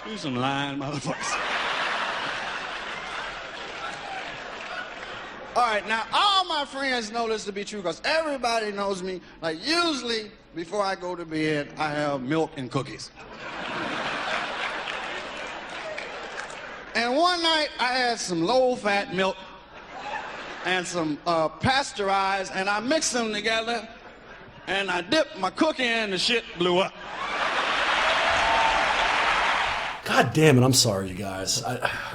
You some lying motherfuckers. All right, now all my friends know this to be true because everybody knows me. Like usually before I go to bed, I have milk and cookies. And one night I had some low-fat milk and some pasteurized, and I mixed them together, and I dipped my cookie in, and the shit blew up. God damn it, I'm sorry, you guys.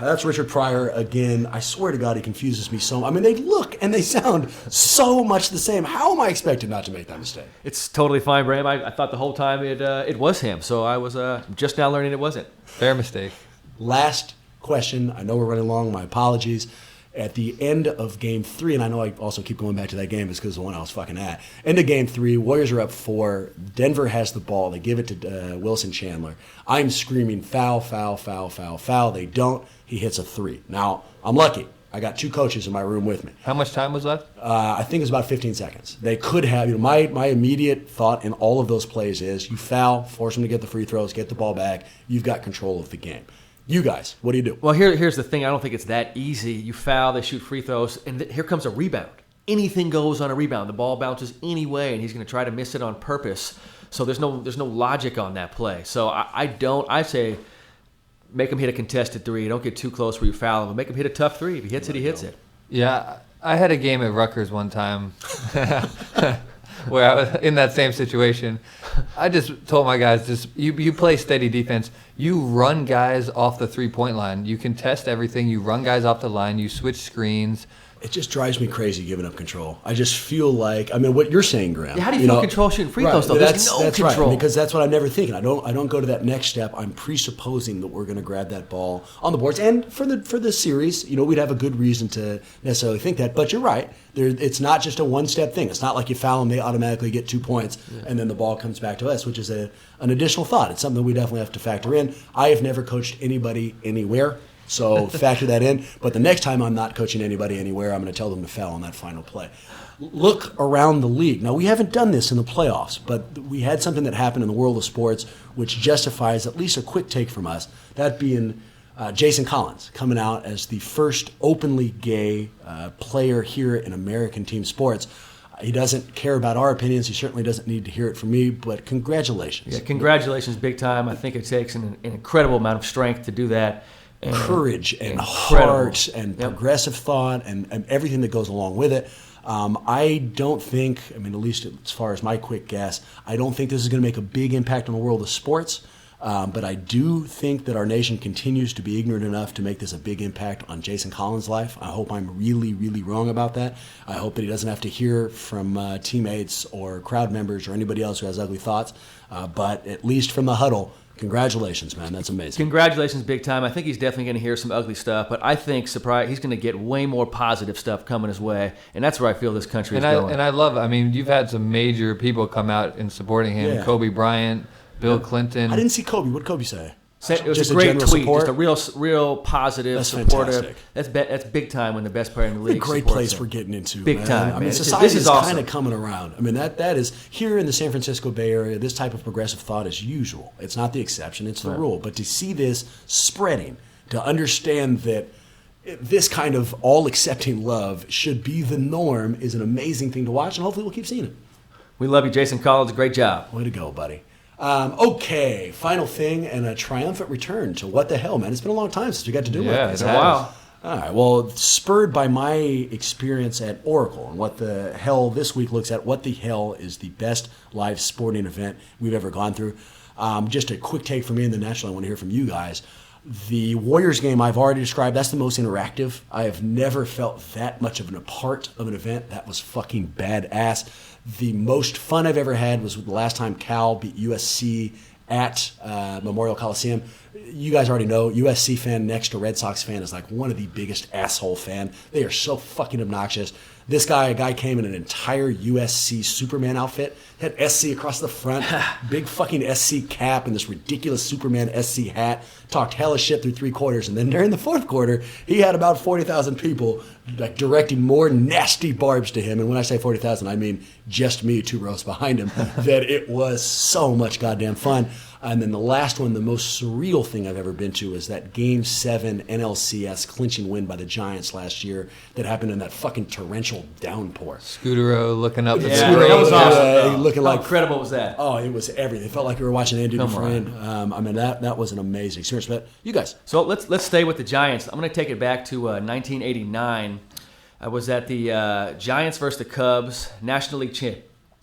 That's Richard Pryor again. I swear to God, he confuses me so much. I mean, they look and they sound so much the same. How am I expected not to make that mistake? It's totally fine, Bram. I thought the whole time it was him, so I was just now learning it wasn't. Fair mistake. Last question. I know we're running long. My apologies. At the end of Game 3, and I know I also keep going back to that game, it's because the one I was fucking at. End of Game 3, Warriors are up 4. Denver has the ball. They give it to Wilson Chandler. I'm screaming, foul, foul, foul, foul, foul. They don't. He hits a 3. Now, I'm lucky. I got 2 coaches in my room with me. How much time was left? I think it was about 15 seconds. They could have, my immediate thought in all of those plays is you foul, force them to get the free throws, get the ball back. You've got control of the game. You guys, what do you do? Well, here's the thing. I don't think it's that easy. You foul, they shoot free throws, and here comes a rebound. Anything goes on a rebound. The ball bounces anyway, and he's going to try to miss it on purpose. So there's no logic on that play. So I say make him hit a contested 3. Don't get too close where you foul him, but make him hit a tough 3. If he hits it, he hits it. Yeah, I had a game at Rutgers one time where I was in that same situation. I just told my guys, you play steady defense. You run guys off the three-point line. You contest everything. You run guys off the line. You switch screens. It just drives me crazy giving up control. I just feel like, what you're saying, Graham. Yeah, how do you feel control shooting free throws, though? There's no control. Right, because that's what I'm never thinking. I don't go to that next step. I'm presupposing that we're going to grab that ball on the boards. And for the series, we'd have a good reason to necessarily think that. But you're right. It's not just a one-step thing. It's not like you foul them, they automatically get 2 points, and then the ball comes back to us, which is an additional thought. It's something we definitely have to factor in. I have never coached anybody anywhere. So factor that in. But the next time I'm not coaching anybody anywhere, I'm going to tell them to foul on that final play. Look around the league. Now, we haven't done this in the playoffs, but we had something that happened in the world of sports which justifies at least a quick take from us, that being Jason Collins coming out as the first openly gay player here in American team sports. He doesn't care about our opinions. He certainly doesn't need to hear it from me, but congratulations. Yeah, congratulations big time. I think it takes an incredible amount of strength to do that. And courage and incredible. Heart and progressive thought and everything that goes along with it. I don't think, at least as far as my quick guess, I don't think this is going to make a big impact on the world of sports. But I do think that our nation continues to be ignorant enough to make this a big impact on Jason Collins' life. I hope I'm really, really wrong about that. I hope that he doesn't have to hear from teammates or crowd members or anybody else who has ugly thoughts. But at least from the Huddle, congratulations, man. That's amazing. Congratulations big time. I think he's definitely going to hear some ugly stuff, but I think he's going to get way more positive stuff coming his way, and that's where I feel this country is going. And I love, you've had some major people come out in supporting him. Yeah. Kobe Bryant, Bill Clinton. I didn't see Kobe. What did Kobe say? It was just a great general tweet, support? just a real positive, That's supportive. fantastic. That's big time when the best player in the league. Great supports place him. we're getting into. Big man. time, man. Society This is is awesome. kind of coming around. That is here in the San Francisco Bay Area. This type of progressive thought is usual. It's not the exception. It's the rule. But to see this spreading, to understand that this kind of all-accepting love should be the norm, is an amazing thing to watch, and hopefully we'll keep seeing it. We love you, Jason Collins. Great job. Way to go, buddy. Okay, final thing, and a triumphant return to what the hell, man. It's been a long time since we got to do Yeah, it. it's been a while. All right, well, spurred by my experience at Oracle and what the hell this week looks at, what the hell is the best live sporting event we've ever gone through. Just a quick take from me, and then naturally I want to hear from you guys. The Warriors game I've already described, that's the most interactive. I have never felt that much of a part of an event. That was fucking badass. The most fun I've ever had was the last time Cal beat USC at Memorial Coliseum. You guys already know, USC fan next to Red Sox fan is like one of the biggest asshole fan. They are so fucking obnoxious. A guy came in an entire USC Superman outfit, had SC across the front, big fucking SC cap and this ridiculous Superman SC hat, talked hella shit through 3 quarters, and then during the 4th quarter, he had about 40,000 people like directing more nasty barbs to him, and when I say 40,000, I mean just me 2 rows behind him, that it was so much goddamn fun. And then the last one, the most surreal thing I've ever been to, is that Game 7 NLCS clinching win by the Giants last year that happened in that fucking torrential downpour. Scuderow looking up the Yeah, screen. that was awesome. Looking How like, incredible was that? Oh, it was everything. It felt like we were watching Andy Dufresne. That was an amazing experience. But you guys. So let's stay with the Giants. I'm going to take it back to 1989. I was at the Giants versus the Cubs National League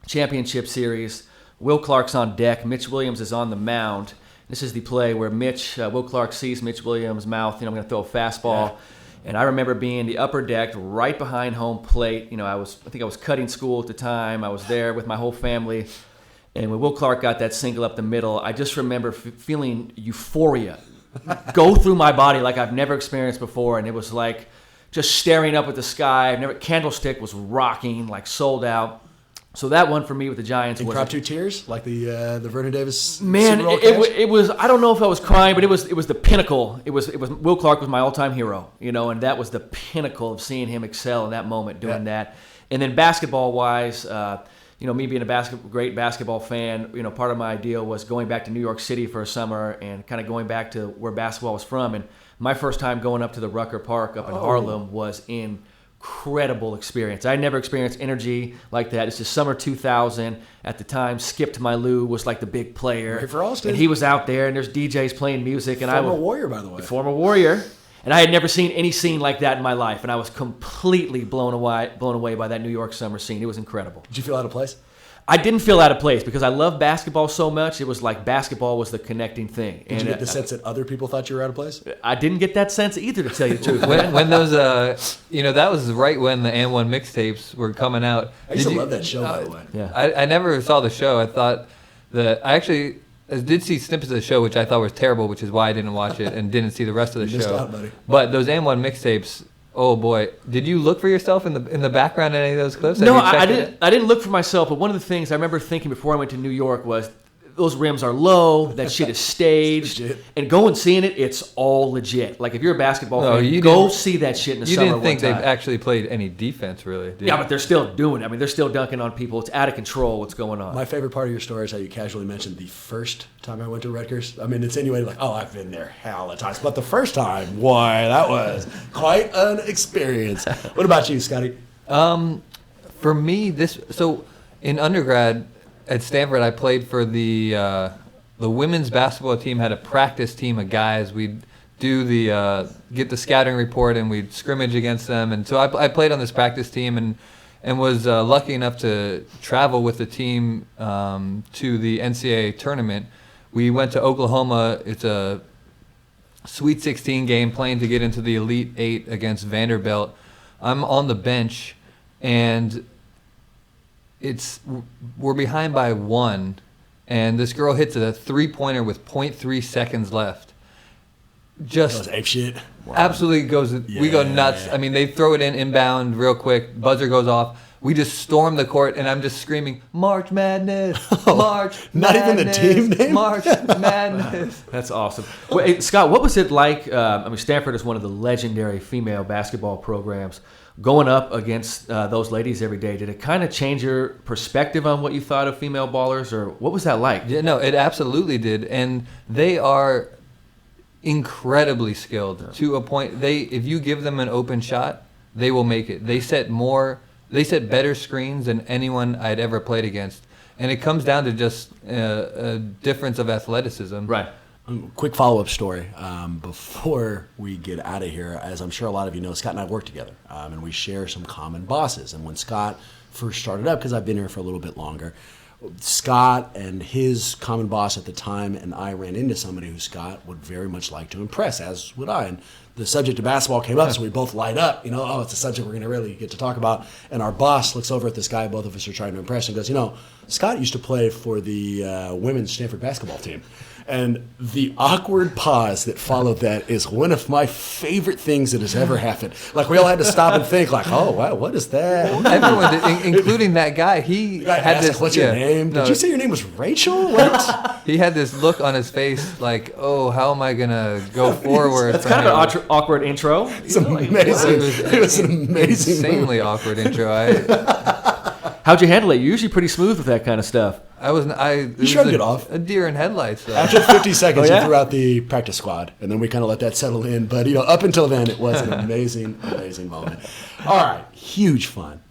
Championship Series. Will Clark's on deck. Mitch Williams is on the mound. This is the play where Will Clark sees Mitch Williams' mouth. I'm going to throw a fastball. Yeah. And I remember being the upper deck right behind home plate. I think I was cutting school at the time. I was there with my whole family. And when Will Clark got that single up the middle, I just remember feeling euphoria go through my body like I've never experienced before. And it was like just staring up at the sky. Candlestick was rocking, like sold out. So that one for me with the Giants was impromptu tears, like the Vernon Davis. Man, it was. I don't know if I was crying, but it was the pinnacle. It was Will Clark was my all-time hero, and that was the pinnacle of seeing him excel in that moment doing that. And then basketball-wise, me being a great basketball fan, part of my ideal was going back to New York City for a summer and kind of going back to where basketball was from. And my first time going up to the Rucker Park up in Harlem was incredible experience. I had never experienced energy like that. This is summer 2000. At the time, Skip to My Lou was like the big player. Right for Austin. And he was out there, and there's DJs playing music. And Former Warrior, by the way. Former Warrior. And I had never seen any scene like that in my life, and I was completely blown away by that New York summer scene. It was incredible. Did you feel out of place? I didn't feel out of place because I love basketball so much. It was like basketball was the connecting thing. Did you get the sense that other people thought you were out of place? I didn't get that sense either, to tell you the truth. when those, that was right when the And One mixtapes were coming out. I used to love that show, by the way. Yeah. I never saw the show. I thought I did see snippets of the show, which I thought was terrible, which is why I didn't watch it and didn't see the rest of the You missed show. out, buddy. But those And One mixtapes. Oh boy! Did you look for yourself in the background in any of those clips? No, I didn't. I didn't look for myself. But one of the things I remember thinking before I went to New York was those rims are low. That shit is staged. And go and seeing it, it's all legit. Like if you're a basketball fan, go see that shit in the summer. You didn't think one time. they've actually played any defense, really? Yeah, but they're still doing it. I mean, they're still dunking on people. It's out of control what's going on. My favorite part of your story is how you casually mentioned the first time I went to Rutgers. I mean, it's insinuated like, oh, I've been there hell of times. But the first time, boy, that was quite an experience. What about you, Scotty? For me, so in undergrad at Stanford, I played for the women's basketball team. Had a practice team of guys. We'd do get the scouting report and we'd scrimmage against them. And so I played on this practice team and was lucky enough to travel with the team to the NCAA tournament. We went to Oklahoma. It's a Sweet 16 game, playing to get into the Elite 8 against Vanderbilt. I'm on the bench, and we're behind by 1, and this girl hits a 3-pointer with 0.3 seconds left. Just ape shit. Absolutely goes. We go nuts. I mean, they throw it inbound real quick. Buzzer goes off. We just storm the court, and I'm just screaming, "March Madness! March Not Madness, even the team name? March Madness!" That's awesome. Wait, Scott, what was it like? I mean, Stanford is one of the legendary female basketball programs. Going up against those ladies every day, did it kind of change your perspective on what you thought of female ballers, or what was that like? Yeah, no, it absolutely did, and they are incredibly skilled to a point. If you give them an open shot, they will make it. They set better screens than anyone I'd ever played against, and it comes down to just a difference of athleticism. Right. Quick follow-up story before we get out of here. As I'm sure a lot of you know, Scott and I work together, and we share some common bosses. And when Scott first started up, because I've been here for a little bit longer, Scott and his common boss at the time and I ran into somebody who Scott would very much like to impress, as would I. And the subject of basketball came up, so we both light up. It's a subject we're going to really get to talk about. And our boss looks over at this guy both of us are trying to impress and goes, Scott used to play for the women's Stanford basketball team. And the awkward pause that followed that is one of my favorite things that has ever happened. Like, we all had to stop and think, like, oh, wow, what is that? Everyone did, including that guy. He had this. What's your name? Did you say your name was Rachel? What? He had this look on his face like, oh, how am I going to go forward? That's kind of an awkward intro. It's amazing. It was an amazing insanely movie. Awkward intro. How'd you handle it? You're usually pretty smooth with that kind of stuff. You shrugged it off. A deer in headlights. Though. After 50 seconds, you threw out the practice squad, and then we kind of let that settle in. But up until then, it was an amazing, amazing moment. All right, huge fun.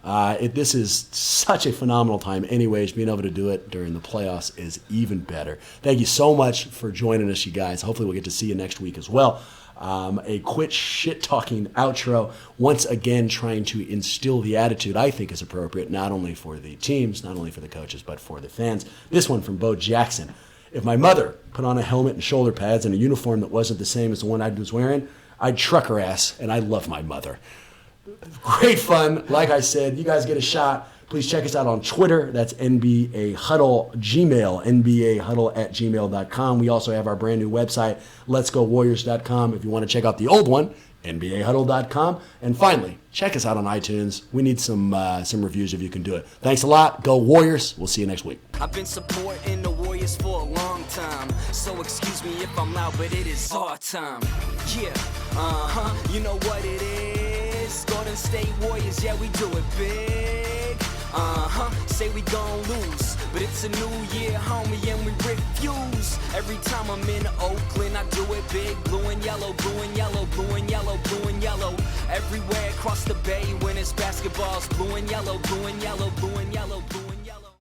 This is such a phenomenal time. Anyways, being able to do it during the playoffs is even better. Thank you so much for joining us, you guys. Hopefully, we'll get to see you next week as well. A quit shit-talking outro, once again trying to instill the attitude I think is appropriate, not only for the teams, not only for the coaches, but for the fans. This one from Bo Jackson. If my mother put on a helmet and shoulder pads and a uniform that wasn't the same as the one I was wearing, I'd truck her ass, and I love my mother. Great fun. Like I said, you guys get a shot. Please check us out on Twitter. That's NBA Huddle, Gmail, NBAHuddle@gmail.com. We also have our brand new website, letsgowarriors.com. If you want to check out the old one, NBAHuddle.com. And finally, check us out on iTunes. We need some reviews if you can do it. Thanks a lot. Go Warriors. We'll see you next week. I've been supporting the Warriors for a long time, so excuse me if I'm loud, but it is our time. Yeah, you know what it is. Golden State Warriors, yeah, we do it big. Say we gon' lose, but it's a new year, homie, and we refuse. Every time I'm in Oakland, I do it big. Blue and yellow, blue and yellow, blue and yellow, blue and yellow. Everywhere across the bay when it's basketballs. Blue and yellow, blue and yellow, blue and yellow, blue and yellow.